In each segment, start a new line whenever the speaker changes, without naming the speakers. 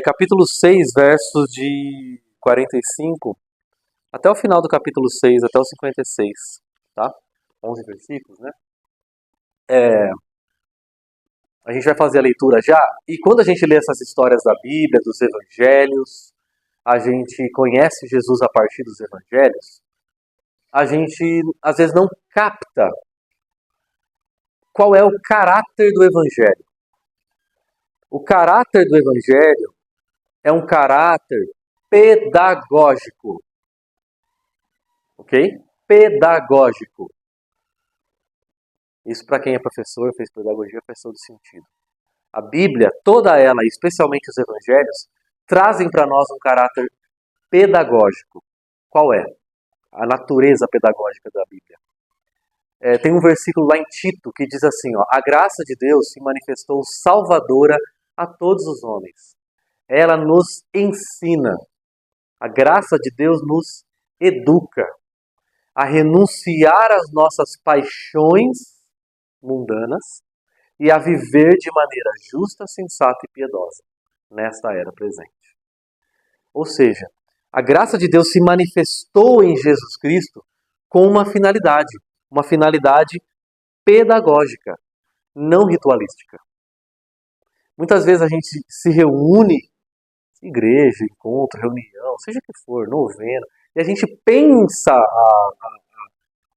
Capítulo 6, versos de 45 até o final do capítulo 6, até o 56, tá? 11 versículos, né? A gente vai fazer a leitura já, e quando a gente lê essas histórias da Bíblia, dos evangelhos, a gente conhece Jesus a partir dos evangelhos, a gente às vezes não capta qual é o caráter do evangelho. O caráter do evangelho é um caráter pedagógico, ok? Pedagógico. Isso para quem é professor, fez pedagogia, faz todo sentido. A Bíblia, toda ela, especialmente os evangelhos, trazem para nós um caráter pedagógico. Qual é? A natureza pedagógica da Bíblia. Tem um versículo lá em Tito que diz assim, ó, a graça de Deus se manifestou salvadora a todos os homens. Ela nos ensina. A graça de Deus nos educa a renunciar às nossas paixões mundanas e a viver de maneira justa, sensata e piedosa nesta era presente. Ou seja, a graça de Deus se manifestou em Jesus Cristo com uma finalidade pedagógica, não ritualística. Muitas vezes a gente se reúne, igreja, encontro, reunião, seja o que for, novena, e a gente pensa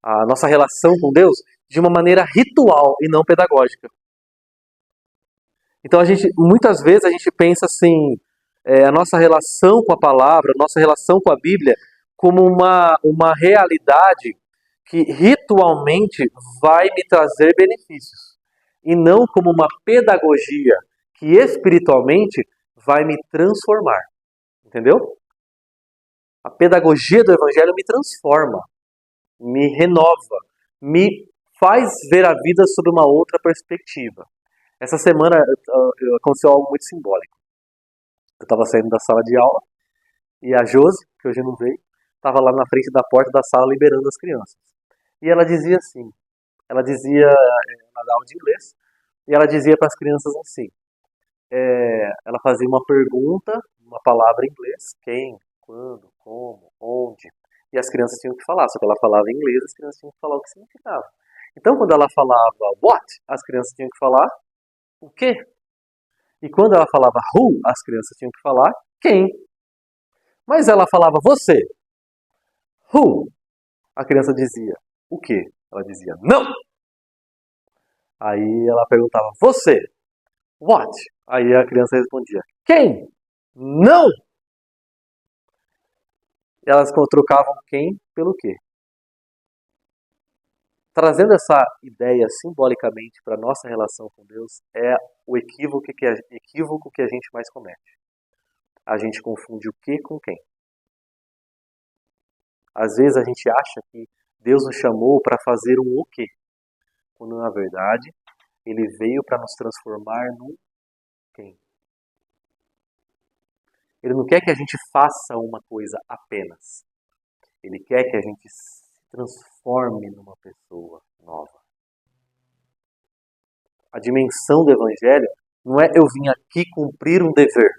a nossa relação com Deus de uma maneira ritual e não pedagógica. Então muitas vezes a gente pensa assim, a nossa relação com a palavra, a nossa relação com a Bíblia, como uma realidade que ritualmente vai me trazer benefícios, e não como uma pedagogia que espiritualmente vai me transformar. Entendeu? A pedagogia do Evangelho me transforma, me renova, me faz ver a vida sob uma outra perspectiva. Essa semana aconteceu algo muito simbólico. Eu estava saindo da sala de aula e a Josi, que hoje não veio, estava lá na frente da porta da sala liberando as crianças. E ela dizia assim, ela dá aula de inglês, e ela dizia para as crianças assim, ela fazia uma pergunta, uma palavra em inglês, quem, quando, como, onde, e as crianças tinham que falar, só que ela falava em inglês, as crianças tinham que falar o que significava. Então, quando ela falava what, as crianças tinham que falar o quê? E quando ela falava who, as crianças tinham que falar quem. Mas ela falava você, who, a criança dizia o quê? Ela dizia não. Aí ela perguntava você, what? Aí a criança respondia quem? Não. Elas trocavam quem pelo quê. Trazendo essa ideia simbolicamente para a nossa relação com Deus, é o equívoco que a gente mais comete. A gente confunde o que com quem. Às vezes a gente acha que Deus nos chamou para fazer um o quê, quando na verdade Ele veio para nos transformar num quem. Ele não quer que a gente faça uma coisa apenas. Ele quer que a gente se transforme numa pessoa nova. A dimensão do Evangelho não é eu vim aqui cumprir um dever.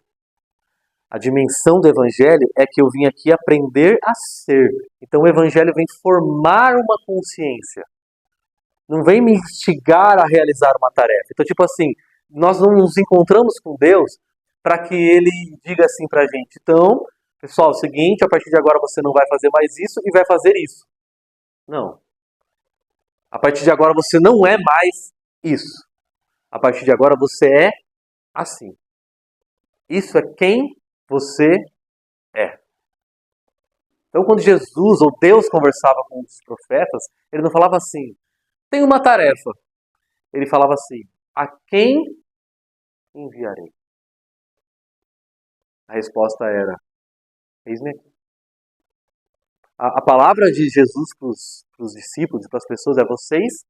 A dimensão do Evangelho é que eu vim aqui aprender a ser. Então o Evangelho vem formar uma consciência. Não vem me instigar a realizar uma tarefa. Então, tipo assim, nós não nos encontramos com Deus para que Ele diga assim pra gente, então, pessoal, é o seguinte, a partir de agora você não vai fazer mais isso e vai fazer isso. Não. A partir de agora você não é mais isso. A partir de agora você é assim. Isso é quem você é. Então quando Jesus ou Deus conversava com os profetas, ele não falava assim, tem uma tarefa. Ele falava assim, a quem enviarei? A resposta era, eis-me aqui. A palavra de Jesus para os discípulos e para as pessoas é, vocês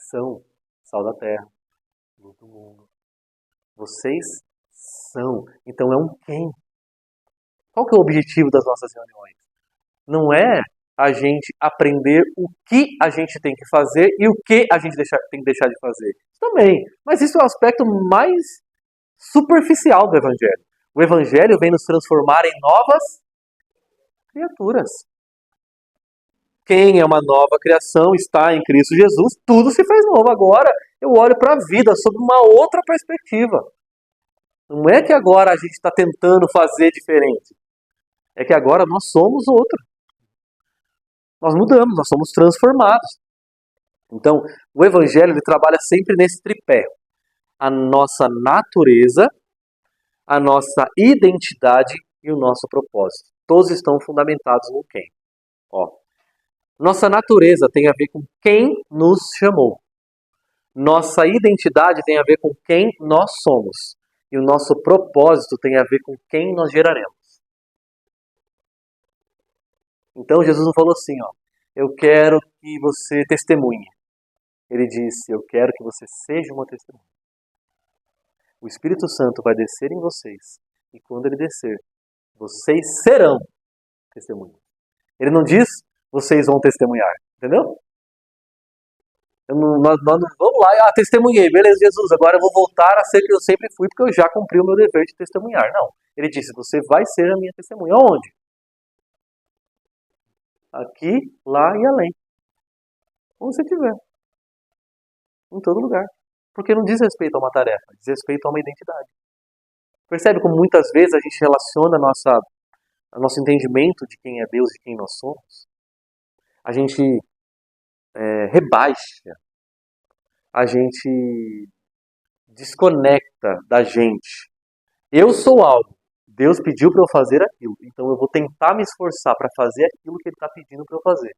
são sal da terra, luz do mundo. Vocês são. Então é um quem. Qual que é o objetivo das nossas reuniões? Não é a gente aprender o que a gente tem que fazer e o que a gente tem que deixar de fazer. Também. Mas isso é o aspecto mais superficial do Evangelho. O Evangelho vem nos transformar em novas criaturas. Quem é uma nova criação está em Cristo Jesus, tudo se faz novo. Agora eu olho para a vida sob uma outra perspectiva. Não é que agora a gente está tentando fazer diferente. É que agora nós somos outro. Nós mudamos, nós somos transformados. Então, o Evangelho ele trabalha sempre nesse tripé. A nossa natureza, a nossa identidade e o nosso propósito. Todos estão fundamentados no quem. Ó, nossa natureza tem a ver com quem nos chamou. Nossa identidade tem a ver com quem nós somos. E o nosso propósito tem a ver com quem nós geraremos. Então Jesus não falou assim, ó, eu quero que você testemunhe. Ele disse, eu quero que você seja uma testemunha. O Espírito Santo vai descer em vocês. E quando ele descer, vocês serão testemunhas. Ele não diz, vocês vão testemunhar. Entendeu? Nós não vamos lá, testemunhei, beleza, Jesus, agora eu vou voltar a ser quem eu sempre fui, porque eu já cumpri o meu dever de testemunhar. Não. Ele disse, você vai ser a minha testemunha. Onde? Aqui, lá e além. Onde você estiver. Em todo lugar. Porque não diz respeito a uma tarefa, diz respeito a uma identidade. Percebe como muitas vezes a gente relaciona o nosso entendimento de quem é Deus e quem nós somos? A gente rebaixa, a gente desconecta da gente. Eu sou algo, Deus pediu para eu fazer aquilo, então eu vou tentar me esforçar para fazer aquilo que Ele está pedindo para eu fazer.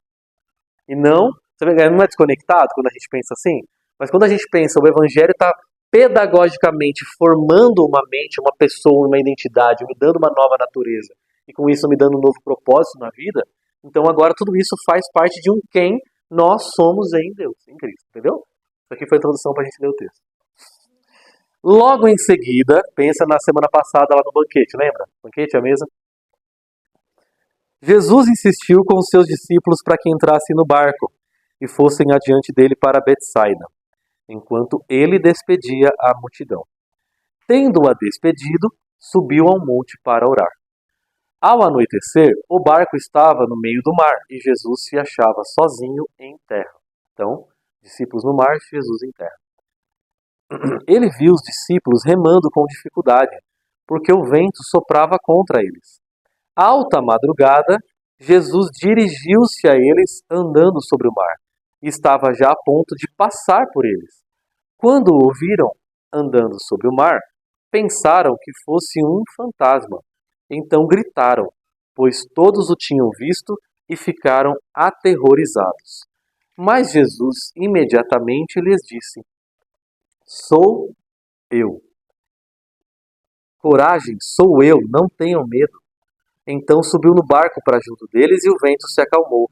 E não, você vê, não é desconectado quando a gente pensa assim? Mas quando a gente pensa, o Evangelho está pedagogicamente formando uma mente, uma pessoa, uma identidade, me dando uma nova natureza, e com isso me dando um novo propósito na vida, então agora tudo isso faz parte de um quem nós somos em Deus, em Cristo, entendeu? Isso aqui foi a introdução para a gente ler o texto. Logo em seguida, pensa na semana passada lá no banquete, lembra? Banquete, a mesa? Jesus insistiu com os seus discípulos para que entrassem no barco e fossem adiante dele para Betsaida, enquanto ele despedia a multidão. Tendo-a despedido, subiu ao monte para orar. Ao anoitecer, o barco estava no meio do mar e Jesus se achava sozinho em terra. Então, discípulos no mar, Jesus em terra. Ele viu os discípulos remando com dificuldade, porque o vento soprava contra eles. Alta madrugada, Jesus dirigiu-se a eles andando sobre o mar, e estava já a ponto de passar por eles. Quando o ouviram andando sobre o mar, pensaram que fosse um fantasma. Então gritaram, pois todos o tinham visto e ficaram aterrorizados. Mas Jesus imediatamente lhes disse: Sou eu. Coragem, sou eu, não tenham medo. Então subiu no barco para junto deles e o vento se acalmou.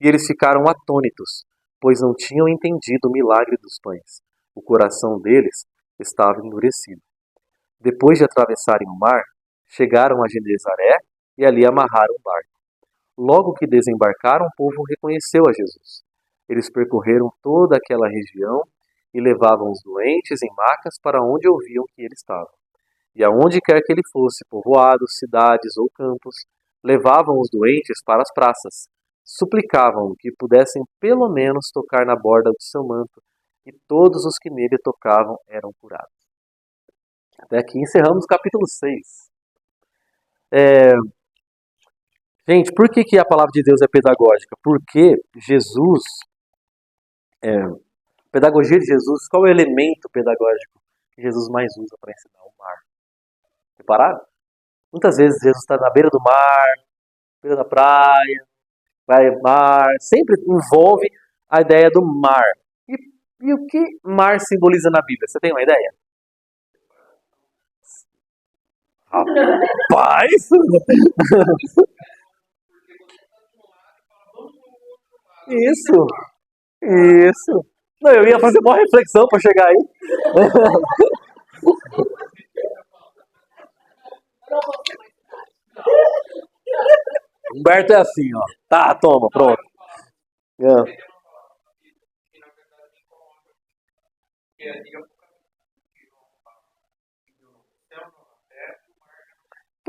E eles ficaram atônitos, pois não tinham entendido o milagre dos pães. O coração deles estava endurecido. Depois de atravessarem o mar, chegaram a Genezaré e ali amarraram o barco. Logo que desembarcaram, o povo reconheceu a Jesus. Eles percorreram toda aquela região e levavam os doentes em macas para onde ouviam que ele estava. E aonde quer que ele fosse, povoados, cidades ou campos, levavam os doentes para as praças. Suplicavam que pudessem pelo menos tocar na borda do seu manto, e todos os que nele tocavam eram curados. Até aqui encerramos o capítulo 6. Gente, por que a palavra de Deus é pedagógica? Porque Jesus, a pedagogia de Jesus, qual é o elemento pedagógico que Jesus mais usa para ensinar? O mar. Repararam? Muitas vezes Jesus está na beira do mar, beira da praia, vai mar, sempre envolve a ideia do mar. E o que mar simboliza na Bíblia? Você tem uma ideia? Rapaz! Isso, isso. Não, eu ia fazer uma reflexão para chegar aí. Humberto é assim, ó. Tá, toma, pronto. É.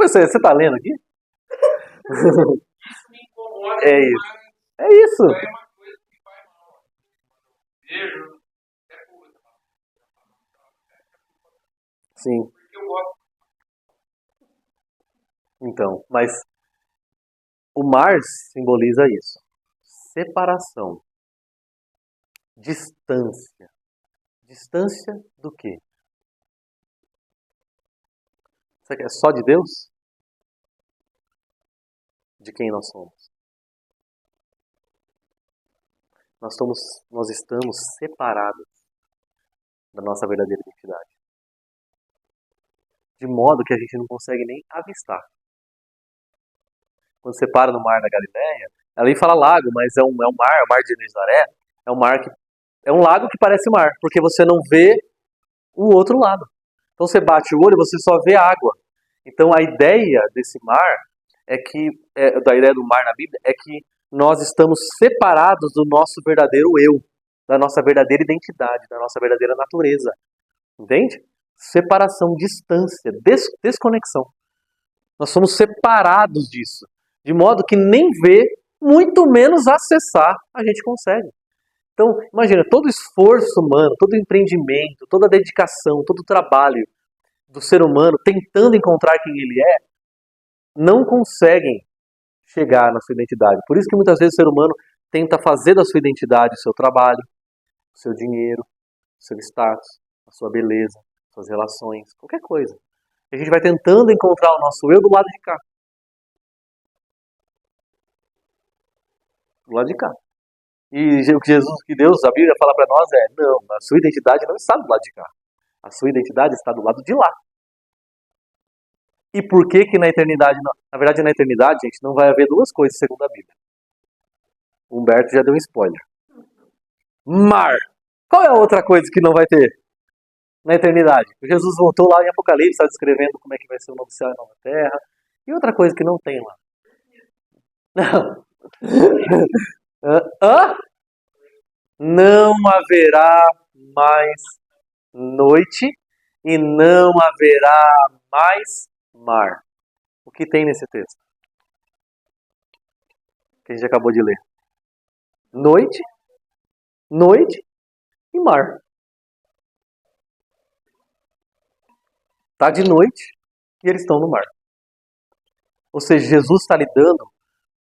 Você tá lendo aqui?
Isso me incomoda
É
demais.
isso. É isso.
É uma coisa que faz mal. Vejo, é coisa.
Sim.
Porque eu gosto.
Então, mas o mar simboliza isso. Separação. Distância. Distância do quê? Será que é só de Deus? De quem nós somos? Nós estamos separados da nossa verdadeira identidade. De modo que a gente não consegue nem avistar. Quando você para no mar da Galileia, ali fala lago, mas é um mar, é o mar de Nazaré, é um mar que é um lago que parece mar, porque você não vê o outro lado. Então você bate o olho e você só vê água. Então a ideia desse mar é que, da ideia do mar na Bíblia, é que nós estamos separados do nosso verdadeiro eu, da nossa verdadeira identidade, da nossa verdadeira natureza. Entende? Separação, distância, desconexão. Nós somos separados disso. De modo que nem ver, muito menos acessar, a gente consegue. Então, imagina, todo esforço humano, todo empreendimento, toda dedicação, todo trabalho do ser humano tentando encontrar quem ele é, não conseguem chegar na sua identidade. Por isso que muitas vezes o ser humano tenta fazer da sua identidade o seu trabalho, o seu dinheiro, o seu status, a sua beleza, suas relações, qualquer coisa. A gente vai tentando encontrar o nosso eu do lado de cá. Do lado de cá. E o que Jesus, que Deus, a Bíblia fala para nós é, não, a sua identidade não está do lado de cá. A sua identidade está do lado de lá. E por que que na eternidade, não? Na verdade na eternidade, gente, não vai haver duas coisas segundo a Bíblia. O Humberto já deu um spoiler. Mar. Qual é a outra coisa que não vai ter na eternidade? Jesus voltou lá em Apocalipse, está descrevendo como é que vai ser o novo céu e a nova terra. E outra coisa que não tem lá. Não. Hã? Não haverá mais noite e não haverá mais mar. O que tem nesse texto? Que a gente acabou de ler. Noite, noite e mar. Tá de noite e eles estão no mar. Ou seja, Jesus está lidando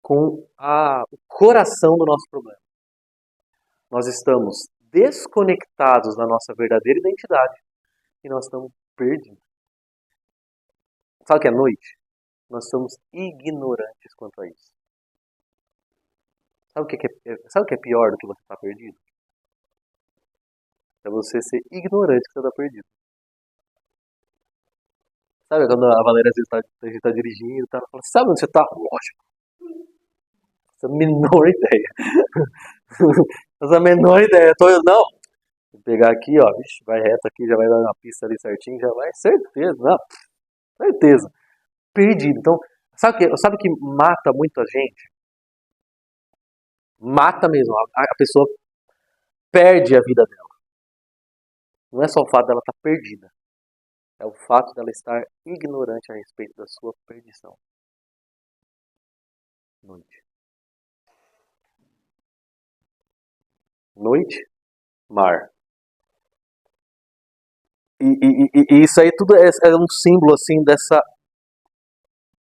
com o coração do nosso problema. Nós estamos desconectados da nossa verdadeira identidade e nós estamos perdidos. Sabe o que é noite? Nós somos ignorantes quanto a isso. Sabe o que é pior do que você estar perdido? É você ser ignorante que você está perdido. Sabe quando a Valéria às vezes a gente está dirigindo, ela fala, sabe onde você está? Lógico. Essa menor ideia. Essa menor ideia. Não. Vou pegar aqui, ó. Vixe, vai reto aqui, já vai dar uma pista ali certinho, já vai. Certeza, não. Certeza. Perdido. Então, sabe o que mata muito a gente? Mata mesmo. A pessoa perde a vida dela. Não é só o fato dela estar perdida. É o fato dela estar ignorante a respeito da sua perdição. Noite. Noite, mar. E isso aí tudo é um símbolo assim dessa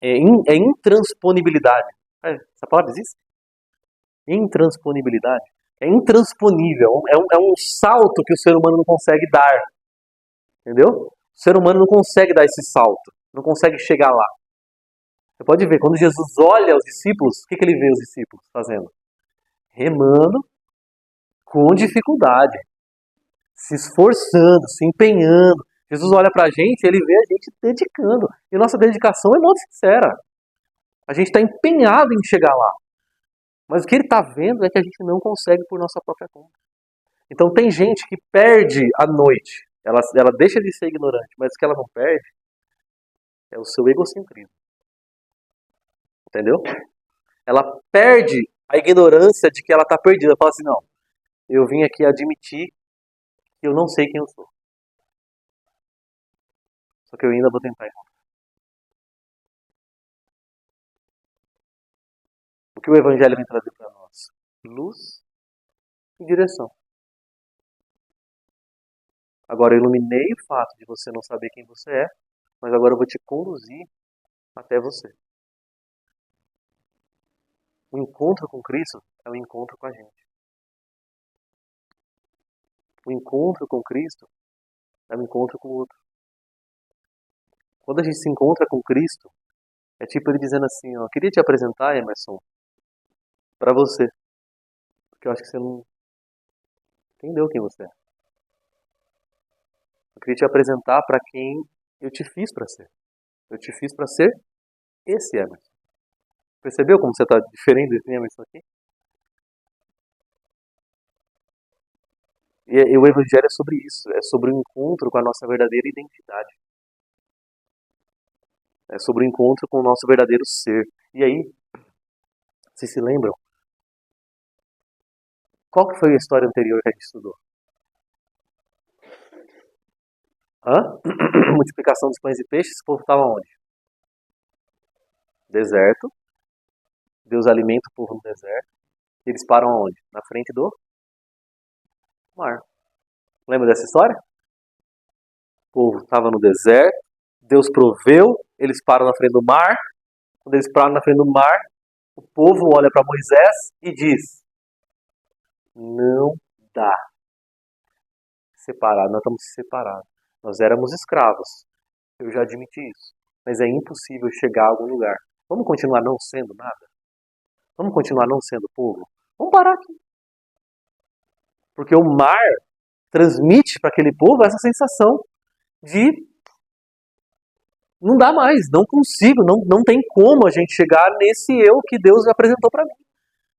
intransponíbilidade. Essa palavra existe? Intransponíbilidade. É intransponível. É um salto que o ser humano não consegue dar. Entendeu? O ser humano não consegue dar esse salto. Não consegue chegar lá. Você pode ver, quando Jesus olha os discípulos, o que ele vê os discípulos fazendo? Remando com dificuldade. Se esforçando, se empenhando. Jesus olha pra gente e ele vê a gente dedicando. E nossa dedicação é muito sincera. A gente está empenhado em chegar lá. Mas o que ele está vendo é que a gente não consegue por nossa própria conta. Então tem gente que perde a noite. Ela deixa de ser ignorante, mas o que ela não perde é o seu egocentrismo. Entendeu? Ela perde a ignorância de que ela está perdida. Ela fala assim, não, eu vim aqui admitir que eu não sei quem eu sou. Só que eu ainda vou tentar encontrar. O que o Evangelho vem trazer para nós? Luz e direção. Agora eu iluminei o fato de você não saber quem você é, mas agora eu vou te conduzir até você. O encontro com Cristo é o encontro com a gente. O encontro com Cristo é o encontro com o outro. Quando a gente se encontra com Cristo, é tipo ele dizendo assim, ó, queria te apresentar, Emerson, para você. Porque eu acho que você não entendeu quem você é. Eu queria te apresentar para quem eu te fiz para ser. Eu te fiz para ser esse Emerson. Percebeu como você está diferente desse Emerson aqui? E o Evangelho é sobre isso. É sobre o encontro com a nossa verdadeira identidade. É sobre o encontro com o nosso verdadeiro ser. E aí, vocês se lembram? Qual que foi a história anterior que a gente estudou? Multiplicação dos pães e peixes, o povo estava onde? Deserto. Deus alimenta o povo no deserto. E eles param onde? Na frente do mar. Lembra dessa história? O povo estava no deserto, Deus proveu, eles param na frente do mar. Quando eles param na frente do mar, o povo olha para Moisés e diz: não dá. Separado, nós estamos separados. Nós éramos escravos. Eu já admiti isso. Mas é impossível chegar a algum lugar. Vamos continuar não sendo nada? Vamos continuar não sendo povo? Vamos parar aqui. Porque o mar transmite para aquele povo essa sensação de não dá mais, não consigo, não tem como a gente chegar nesse eu que Deus apresentou para mim.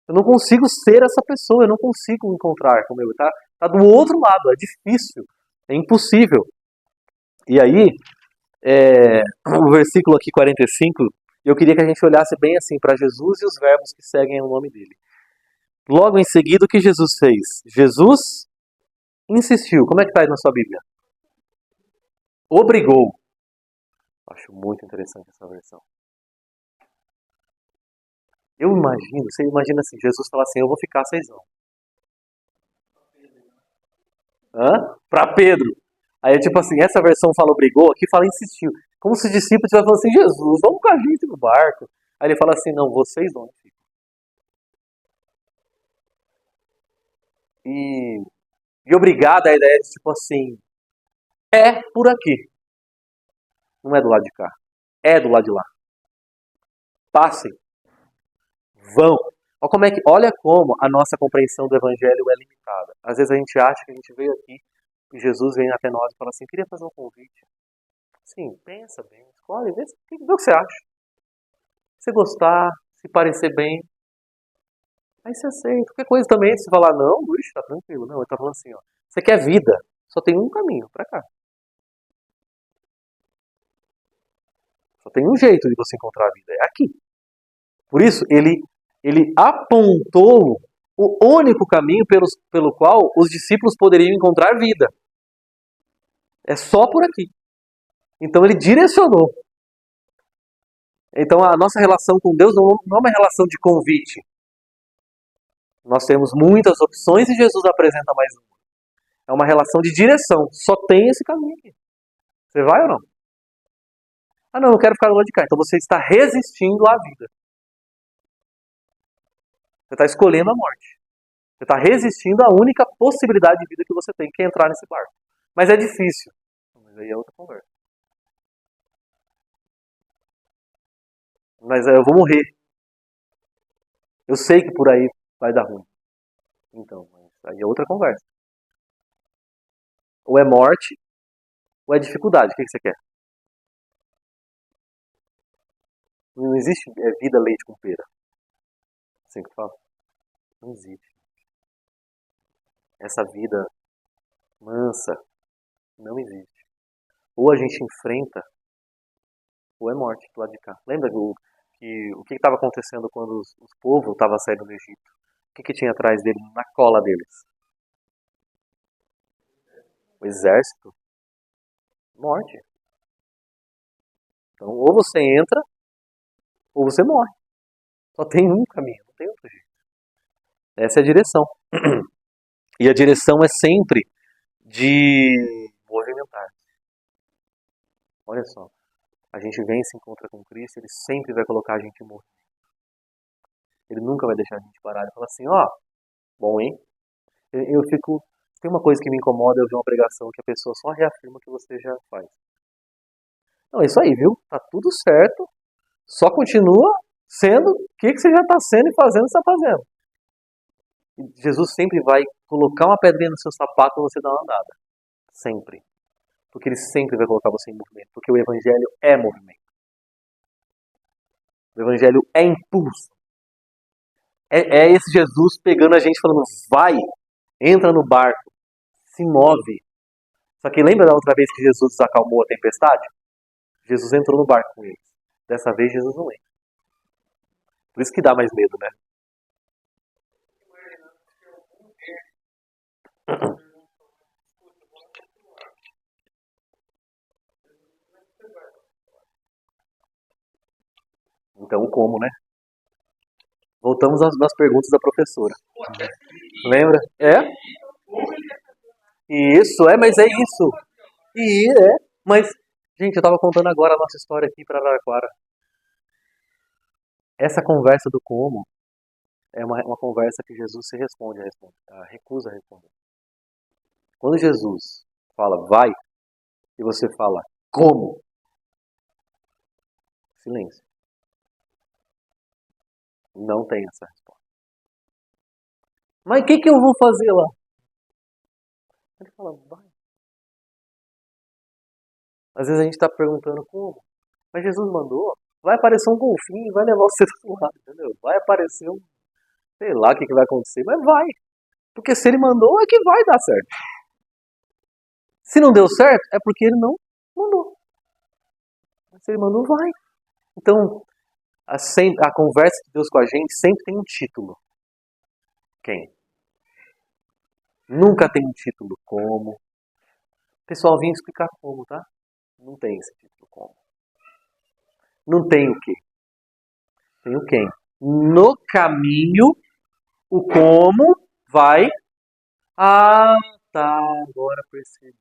Eu não consigo ser essa pessoa, eu não consigo encontrar como eu. Tá do outro lado, é difícil, é impossível. E aí, o versículo aqui 45, eu queria que a gente olhasse bem assim para Jesus e os verbos que seguem o nome dele. Logo em seguida, o que Jesus fez? Jesus insistiu. Como é que está aí na sua Bíblia? Obrigou. Acho muito interessante essa versão. Eu imagino, você imagina assim, Jesus fala assim, eu vou ficar 6 anos. Para Pedro. Aí tipo assim, essa versão fala obrigou, aqui fala insistiu. Como se o discípulo estivesse falando assim, Jesus, vamos com a gente no barco. Aí ele fala assim, não, vocês vão. E obrigado, a ideia de tipo assim, é por aqui. Não é do lado de cá. É do lado de lá. Passem. Vão. Olha como a nossa compreensão do Evangelho é limitada. Às vezes a gente acha que a gente veio aqui e Jesus vem até nós e fala assim, queria fazer um convite. Sim, pensa bem, escolhe, vê o que você acha. Se gostar, se parecer bem, aí você aceita. Qualquer coisa também, se falar não, ixi, tá tranquilo. Não, ele tá falando assim, ó. Você quer vida, só tem um caminho pra cá. Só tem um jeito de você encontrar a vida, é aqui. Por isso, ele apontou o único caminho pelo qual os discípulos poderiam encontrar vida. É só por aqui. Então ele direcionou. Então a nossa relação com Deus não é uma relação de convite. Nós temos muitas opções e Jesus apresenta mais uma. É uma relação de direção. Só tem esse caminho aqui. Você vai ou não? Ah, não, eu quero ficar do lado de cá. Então você está resistindo à vida. Você está escolhendo a morte. Você está resistindo à única possibilidade de vida que você tem, que é entrar nesse barco. Mas é difícil. Mas aí é outra conversa. Mas eu vou morrer. Eu sei que por aí vai dar ruim. Então, aí é outra conversa. Ou é morte, ou é dificuldade. O que você quer? Não existe vida leite com pera. Assim que fala. Não existe. Essa vida mansa não existe. Ou a gente enfrenta, ou é morte do lado de cá. Lembra o que estava acontecendo quando os povos estavam saindo do Egito? O que tinha atrás dele, na cola deles? O exército. Morte. Então, ou você entra, ou você morre. Só tem um caminho. tem outro jeito. Essa é a direção. E a direção é sempre de movimentar. Olha só, a gente vem e se encontra com Cristo, Ele sempre vai colocar a gente em movimento. Ele nunca vai deixar a gente parado e falar assim, ó, bom, hein? Eu fico... Tem uma coisa que me incomoda, eu vi uma pregação que a pessoa só reafirma o que você já faz. Não, é isso aí, viu? Tá tudo certo, só continua sendo o que você já está sendo e fazendo o que você está fazendo. E Jesus sempre vai colocar uma pedrinha no seu sapato e você dá uma andada. Sempre. Porque Ele sempre vai colocar você em movimento. Porque o Evangelho é movimento. O Evangelho é impulso. É esse Jesus pegando a gente falando, vai, entra no barco, se move. Só que lembra da outra vez que Jesus acalmou a tempestade? Jesus entrou no barco com eles. Dessa vez Jesus não entra. Por isso que dá mais medo, né? Então, como, né? Voltamos às perguntas da professora. Lembra? É? Isso, mas é isso. Mas, gente, eu tava contando agora a nossa história aqui para Araraquara. Essa conversa do como é uma conversa que Jesus se recusa a responder. Quando Jesus fala vai e você fala como, silêncio. Não tem essa resposta. Mas o que eu vou fazer lá? Ele fala, vai. Às vezes a gente está perguntando como. Mas Jesus mandou. Vai aparecer um golfinho e vai levar você do lado, entendeu? Vai aparecer um... Sei lá o que vai acontecer, mas vai. Porque se ele mandou, é que vai dar certo. Se não deu certo, é porque ele não mandou. Mas se ele mandou, vai. Então, a conversa de Deus com a gente sempre tem um título. Quem? Nunca tem um título como. O pessoal vinha explicar como, tá? Não tem esse título como. Não tem o quê? Tem o quem. No caminho, o como vai. Ah, tá, agora percebi.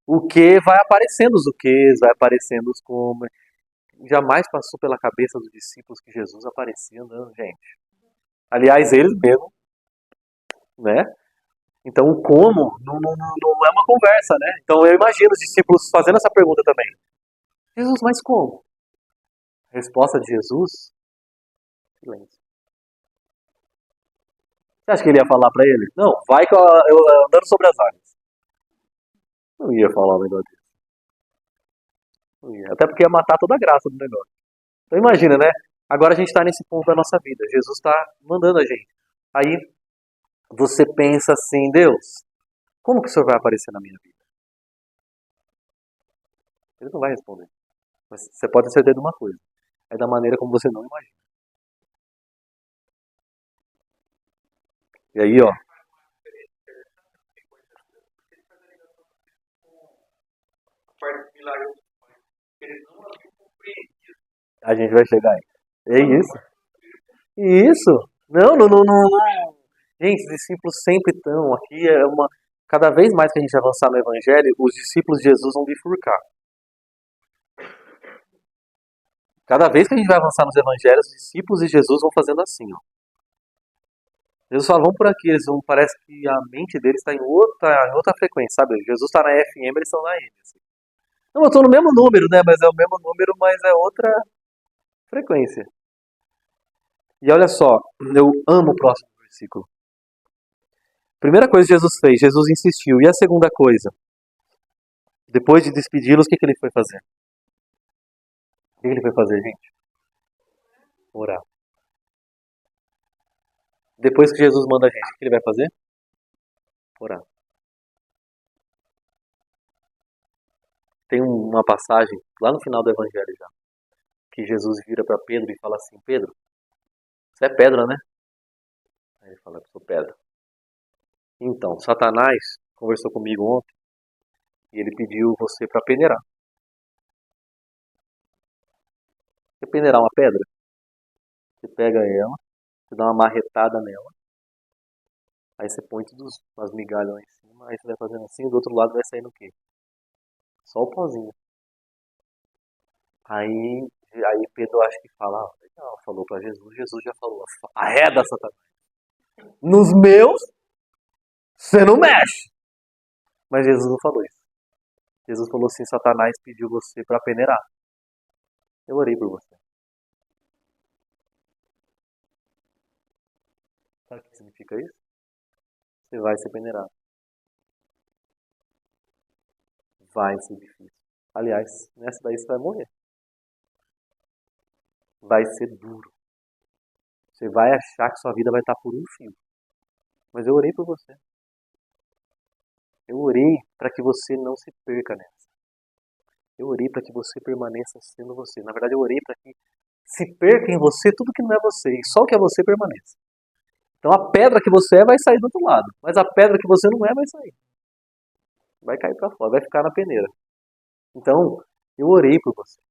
O que vai aparecendo os o quês, vai aparecendo os como. Jamais passou pela cabeça dos discípulos que Jesus aparecia andando, gente. Aliás, eles mesmos, né? Então, o como não é uma conversa, né? Então, eu imagino os discípulos fazendo essa pergunta também. Jesus, mas como? A resposta de Jesus? Silêncio. Você acha que ele ia falar para ele? Não, vai eu andando sobre as águas. Não ia falar um negócio desse. Não ia. Até porque ia matar toda a graça do negócio. Então imagina, né? Agora a gente está nesse ponto da nossa vida. Jesus está mandando a gente. Aí você pensa assim, Deus, como que o Senhor vai aparecer na minha vida? Ele não vai responder. Mas você pode ter certeza de uma coisa. É da maneira como você não imagina. E aí, ó. A gente vai chegar aí. É isso. Isso. Não. Gente, os discípulos sempre estão aqui. Cada vez mais que a gente avançar no Evangelho, os discípulos de Jesus vão bifurcar. Cada vez que a gente vai avançar nos Evangelhos, os discípulos de Jesus vão fazendo assim, ó. Jesus fala, vamos por aqui. Parece que a mente deles está em outra frequência, sabe? Jesus está na FM, eles estão na M. Assim. Não, eu estou no mesmo número, né? Mas é o mesmo número, mas é outra frequência. E olha só, eu amo o próximo versículo. Primeira coisa que Jesus fez, Jesus insistiu. E a segunda coisa? Depois de despedi-los, o que ele foi fazer? O que ele foi fazer, gente? Orar. Depois que Jesus manda a gente, o que ele vai fazer? Orar. Tem uma passagem lá no final do Evangelho já, que Jesus vira para Pedro e fala assim, Pedro, você é pedra, né? Aí ele fala, eu sou pedra. Então, Satanás conversou comigo ontem e ele pediu você para peneirar. Você peneirar uma pedra? Você pega ela, Você dá uma marretada nela, aí você põe todas as migalhas lá em cima, aí você vai fazendo assim, do outro lado vai saindo o quê? Só o pozinho. Aí Pedro acho que fala, legal, falou pra Jesus, Jesus já falou, arreda Satanás. Nos meus, você não mexe. Mas Jesus não falou isso. Jesus falou assim, Satanás pediu você pra peneirar. Eu orei por você. Sabe o que significa isso? Você vai ser peneirado. Vai ser difícil. Aliás, nessa daí você vai morrer. Vai ser duro. Você vai achar que sua vida vai estar por um fio. Mas eu orei por você. Eu orei para que você não se perca nessa. Eu orei para que você permaneça sendo você. Na verdade, eu orei para que se perca em você tudo que não é você. E só o que é você permaneça. Então a pedra que você é vai sair do outro lado. Mas a pedra que você não é vai sair. Vai cair para fora, vai ficar na peneira. Então, eu orei por você.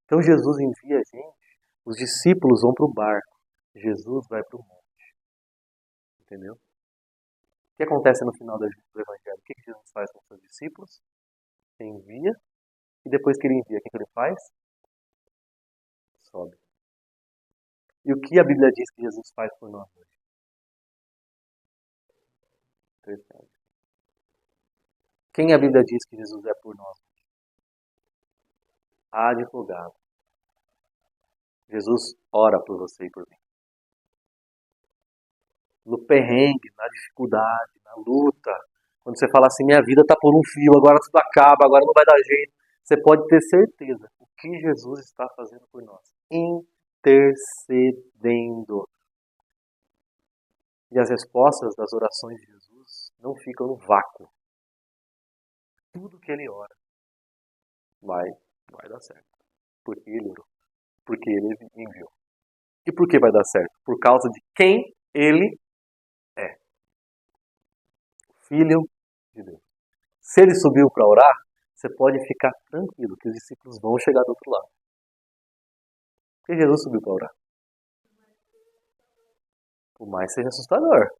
Então Jesus envia a gente. Os discípulos vão para o barco. Jesus vai para o monte. Entendeu? O que acontece no final do Evangelho? O que Jesus faz com os seus discípulos? Ele envia. E depois que ele envia, o que ele faz? Sobe. E o que a Bíblia diz que Jesus faz por nós hoje? Percebe? Quem a Bíblia diz que Jesus é por nós? Advogado. Jesus ora por você e por mim. No perrengue, na dificuldade, na luta. Quando você fala assim, minha vida está por um fio, agora tudo acaba, agora não vai dar jeito. Você pode ter certeza o que Jesus está fazendo por nós. Intercedendo. E as respostas das orações de Jesus não ficam no vácuo. Tudo que ele ora vai dar certo. Porque ele orou. Porque ele enviou. E por que vai dar certo? Por causa de quem ele é. Filho de Deus. Se ele subiu para orar, você pode ficar tranquilo que os discípulos vão chegar do outro lado. Porque Jesus subiu para orar. Por mais seja assustador.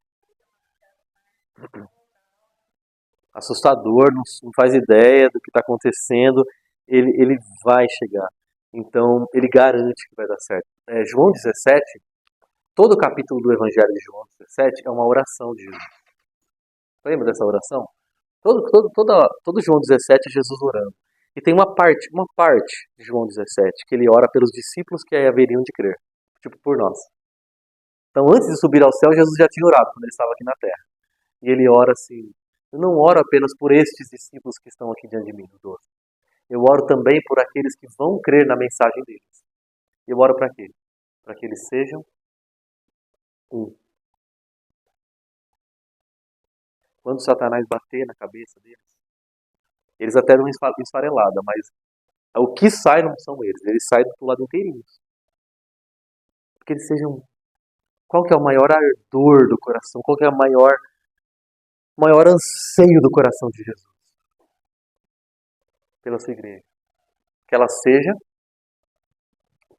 Assustador, não faz ideia do que está acontecendo. Ele vai chegar. Então, ele garante que vai dar certo. João 17, todo o capítulo do Evangelho de João 17 é uma oração de Jesus. Lembra dessa oração? Todo João 17 é Jesus orando. E tem uma parte de João 17 que ele ora pelos discípulos que haveriam de crer. Tipo, por nós. Então, antes de subir ao céu, Jesus já tinha orado quando ele estava aqui na terra. E ele ora assim, eu não oro apenas por estes discípulos que estão aqui diante de mim, os 12. Eu oro também por aqueles que vão crer na mensagem deles. Eu oro para quê? Para que eles sejam um. Quando Satanás bater na cabeça deles, eles até dão uma esfarelada, mas o que sai não são eles saem do lado inteirinho. Porque eles sejam um. Qual que é o maior ardor do coração? Qual que é o maior anseio do coração de Jesus? Pela sua igreja. Que ela seja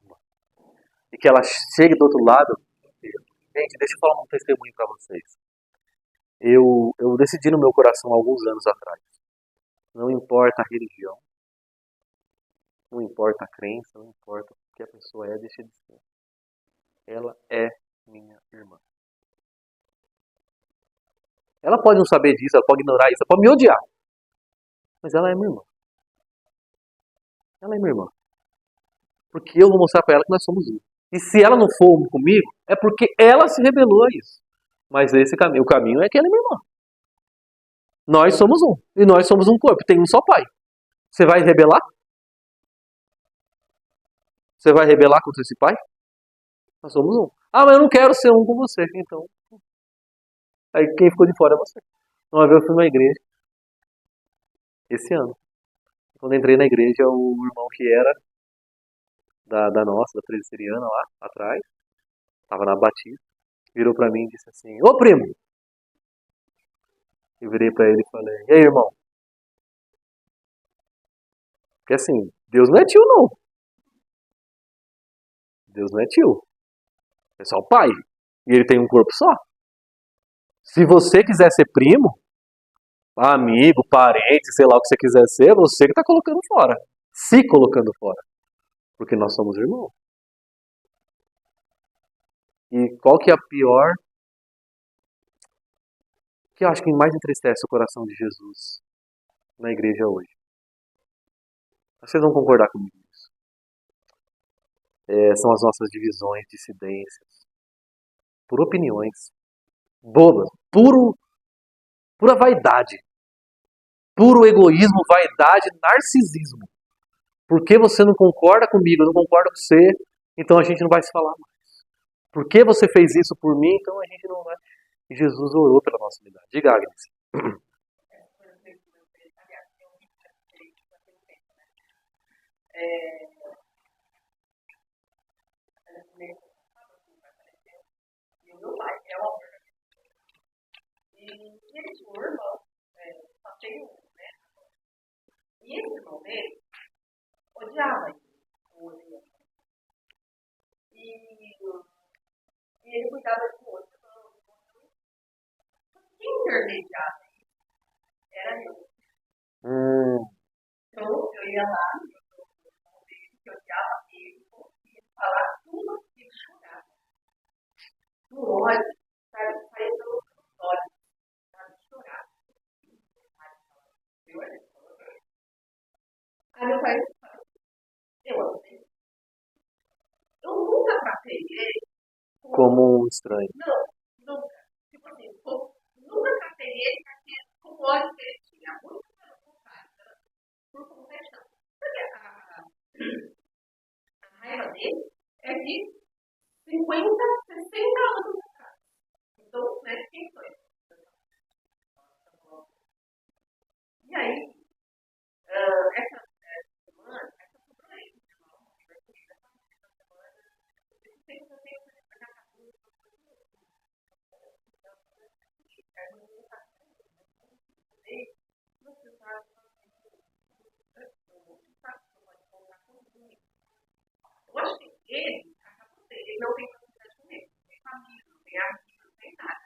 uma. E que ela chegue do outro lado. Gente, deixa eu falar um testemunho para vocês. Eu decidi no meu coração há alguns anos atrás. Não importa a religião, não importa a crença, não importa o que a pessoa é, deixa de ser. Ela é minha irmã. Ela pode não saber disso, ela pode ignorar isso, ela pode me odiar. Mas ela é minha irmã. Ela é minha irmã. Porque eu vou mostrar para ela que nós somos um. E se ela não for um comigo, é porque ela se rebelou a isso. Mas o caminho é que ela é minha irmã. Nós somos um. E nós somos um corpo. Tem um só pai. Você vai rebelar? Você vai rebelar contra esse pai? Nós somos um. Ah, mas eu não quero ser um com você. Então, aí quem ficou de fora é você. Uma vez eu fui numa igreja, esse ano. Quando entrei na igreja, o irmão que era da nossa, da presbiteriana lá, atrás, tava na batista, virou pra mim e disse assim, ô primo! Eu virei pra ele e falei, e aí irmão? Porque assim, Deus não é tio não. Deus não é tio. É só o pai. E ele tem um corpo só. Se você quiser ser primo, amigo, parente, sei lá o que você quiser ser, você que está colocando fora. Se colocando fora. Porque nós somos irmãos. E qual que é a pior, que eu acho que mais entristece o coração de Jesus na igreja hoje? Vocês vão concordar comigo nisso. São as nossas divisões, dissidências, por opiniões, bobas, pura vaidade, puro egoísmo, vaidade, narcisismo. Porque você não concorda comigo, eu não concordo com você, então a gente não vai se falar mais. Por que você fez isso por mim, então a gente não vai. E Jesus orou pela nossa unidade. Diga, Agnes.
E o meu pai é homem. E ele tinha um irmão, só tem um, né? E esse irmão dele odiava ele. E ele cuidava do outro. Quem intermediava era eu. Então eu ia lá, eu odiava ele, conseguia falar tudo que ele chorava. No ódio, sabe? Saía pelos olhos, sabe? Chorar. Aí meu pai falou, eu amo ele. Eu nunca tratei ele
Como um estranho.
Não, nunca. Tipo assim, nunca tratei ele com o ódio que ele tinha. Muito pelo contrário, por compaixão. Porque a raiva dele é de 50, 60 anos atrás. Então, né, quem foi? E aí, essa semana, essa semana aí, eu acho que ele não tem facilidade com ele, não tem família, não tem amigos, não tem nada.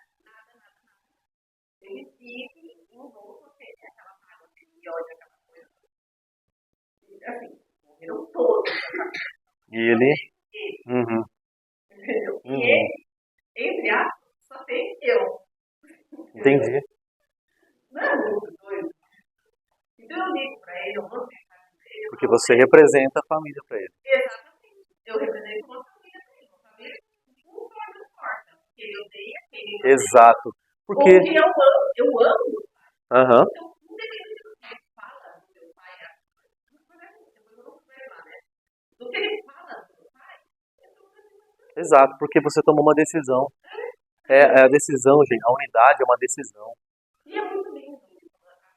Ele vive envolto, porque é aquela mágoa, aquele ódio, aquela coisa. Assim, morreram todos.
E ele?
Entendeu? E ele, entre aspas, só tem eu.
Entendi.
Não é muito doido? Então eu ligo pra ele, eu mando mensagem pra ele.
Porque você representa a família para ele.
Exatamente. Eu represento uma família pra ele. Uma família que não importa. Que ele odeia, que ele não
Exato. Porque.
Ou que eu amo.
Aham.
Então, independente do que ele fala do meu pai, depois eu vou lá, né? Do que ele fala do meu pai,
Exato, porque você tomou uma decisão. É a decisão, gente. A unidade é uma decisão.
E é muito lindo a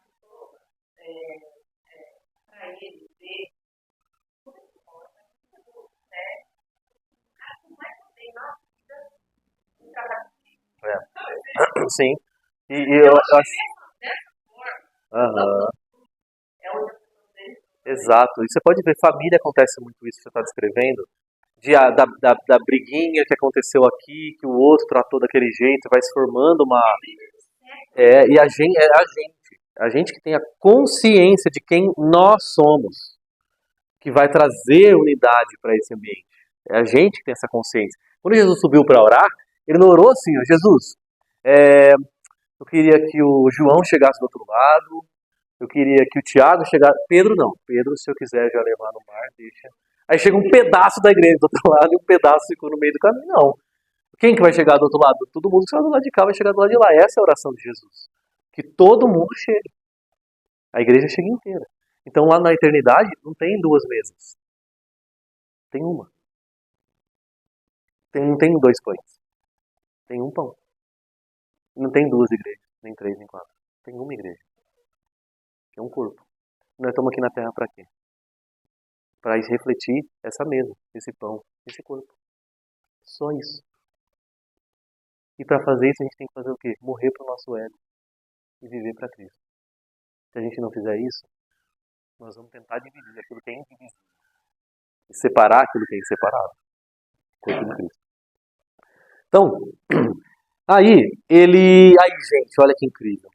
pessoa, pra ele ver como ele pode, né? Não vai poder na vida um trabalho.
Sim. E eu acho.
Dessa forma,
Aham.
é onde a pessoa dele.
Exato. E você pode ver, família acontece muito isso que você está descrevendo. Da briguinha que aconteceu aqui, que o outro tratou daquele jeito, vai se formando uma. E a gente, a gente que tem a consciência de quem nós somos, que vai trazer unidade para esse ambiente. É a gente que tem essa consciência. Quando Jesus subiu para orar, ele não orou assim, ó, Jesus, eu queria que o João chegasse do outro lado, eu queria que o Tiago chegasse. Pedro não. Pedro, se eu quiser já levar no mar, deixa. Aí chega um pedaço da igreja do outro lado e um pedaço ficou no meio do caminho. Não. Quem que vai chegar do outro lado? Todo mundo que está do lado de cá vai chegar do lado de lá. Essa é a oração de Jesus. Que todo mundo chegue. A igreja chega inteira. Então lá na eternidade não tem duas mesas. Tem uma. Não tem dois pães. Tem um pão. Não tem duas igrejas. Nem três, nem quatro. Tem uma igreja. Que é um corpo. Nós estamos aqui na terra para quê? Para refletir essa mesa, esse pão, esse corpo. Só isso. E para fazer isso a gente tem que fazer o quê? Morrer para o nosso ego e viver para Cristo. Se a gente não fizer isso, nós vamos tentar dividir aquilo que é indivisível e separar aquilo que é inseparável. Corpo de Cristo. Então, aí, gente, olha que incrível.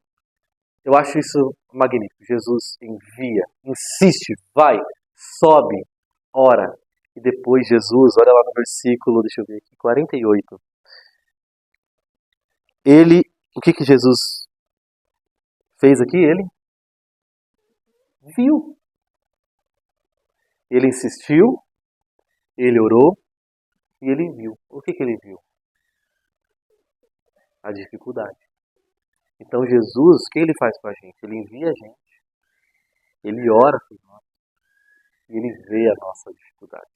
Eu acho isso magnífico. Jesus envia, insiste, vai, sobe, ora. E depois Jesus, olha lá no versículo, deixa eu ver aqui, 48. O que Jesus fez aqui? Ele viu. Ele insistiu, ele orou e ele viu. O que ele viu? A dificuldade. Então Jesus, o que ele faz com a gente? Ele envia a gente, ele ora por nós e ele vê a nossa dificuldade.